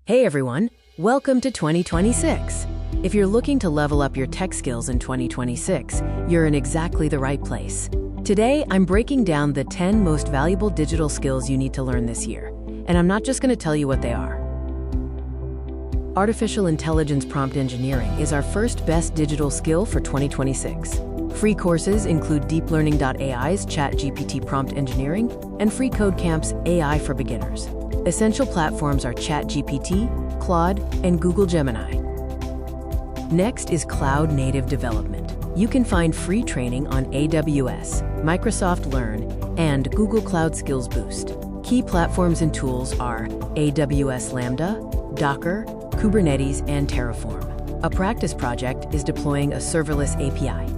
Hey everyone, welcome to 2026. If you're looking to level up your tech skills in 2026, you're in exactly the right place. Today, I'm breaking down the 10 most valuable digital skills you need to learn this year, and I'm not just going to tell you what they are. Artificial intelligence prompt engineering is our first best digital skill for 2026. Free courses include DeepLearning.AI's ChatGPT prompt engineering and freeCodeCamp's AI for beginners. Essential platforms are ChatGPT, Claude, and Google Gemini. Next is cloud-native development. You can find free training on AWS, Microsoft Learn, and Google Cloud Skills Boost. Key platforms and tools are AWS Lambda, Docker, Kubernetes, and Terraform. A practice project is deploying a serverless API.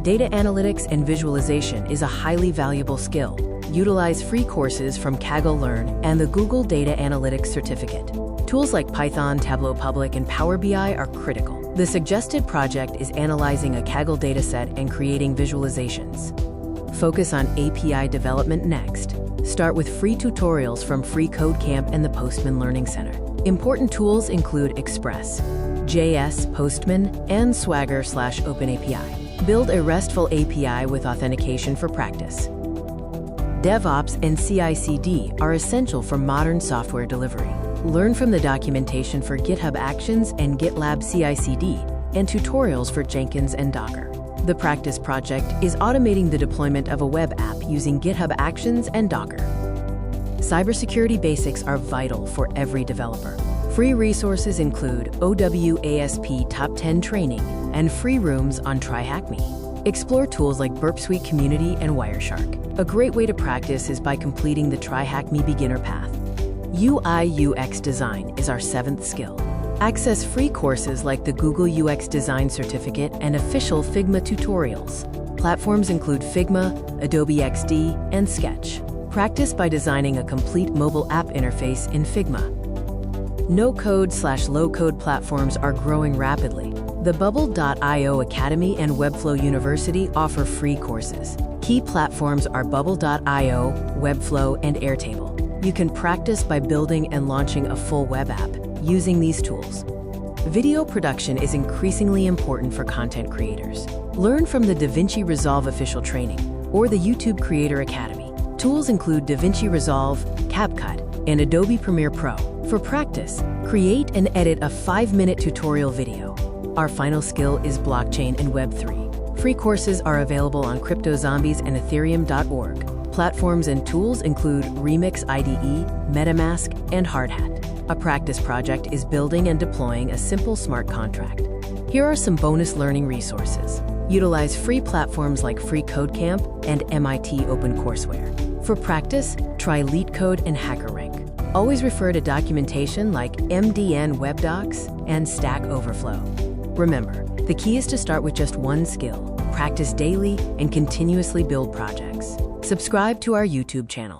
Data analytics and visualization is a highly valuable skill. Utilize free courses from Kaggle Learn and the Google Data Analytics Certificate. Tools like Python, Tableau Public, and Power BI are critical. The suggested project is analyzing a Kaggle dataset and creating visualizations. Focus on API development next. Start with free tutorials from freeCodeCamp and the Postman Learning Center. Important tools include Express, JS, Postman, and Swagger/OpenAPI. Build a RESTful API with authentication for practice. DevOps and CI/CD are essential for modern software delivery. Learn from the documentation for GitHub Actions and GitLab CI/CD and tutorials for Jenkins and Docker. The practice project is automating the deployment of a web app using GitHub Actions and Docker. Cybersecurity basics are vital for every developer. Free resources include OWASP Top 10 training and free rooms on TryHackMe. Explore tools like Burp Suite Community and Wireshark. A great way to practice is by completing the TryHackMe beginner path. UI/UX design is our 7th skill. Access free courses like the Google UX Design Certificate and official Figma tutorials. Platforms include Figma, Adobe XD, and Sketch. Practice by designing a complete mobile app interface in Figma. No-code/low-code platforms are growing rapidly. The Bubble.io Academy and Webflow University offer free courses. Key platforms are Bubble.io, Webflow, and Airtable. You can practice by building and launching a full web app using these tools. Video production is increasingly important for content creators. Learn from the DaVinci Resolve official training or the YouTube Creator Academy. Tools include DaVinci Resolve, CapCut, and Adobe Premiere Pro. For practice, create and edit a 5-minute tutorial video. Our final skill is blockchain and Web3. Free courses are available on CryptoZombies and Ethereum.org. Platforms and tools include Remix IDE, MetaMask, and Hardhat. A practice project is building and deploying a simple smart contract. Here are some bonus learning resources. Utilize free platforms like freeCodeCamp and MIT OpenCourseWare. For practice, try LeetCode and HackerRank. Always refer to documentation like MDN WebDocs and Stack Overflow. Remember, the key is to start with just one skill, practice daily, and continuously build projects. Subscribe to our YouTube channel.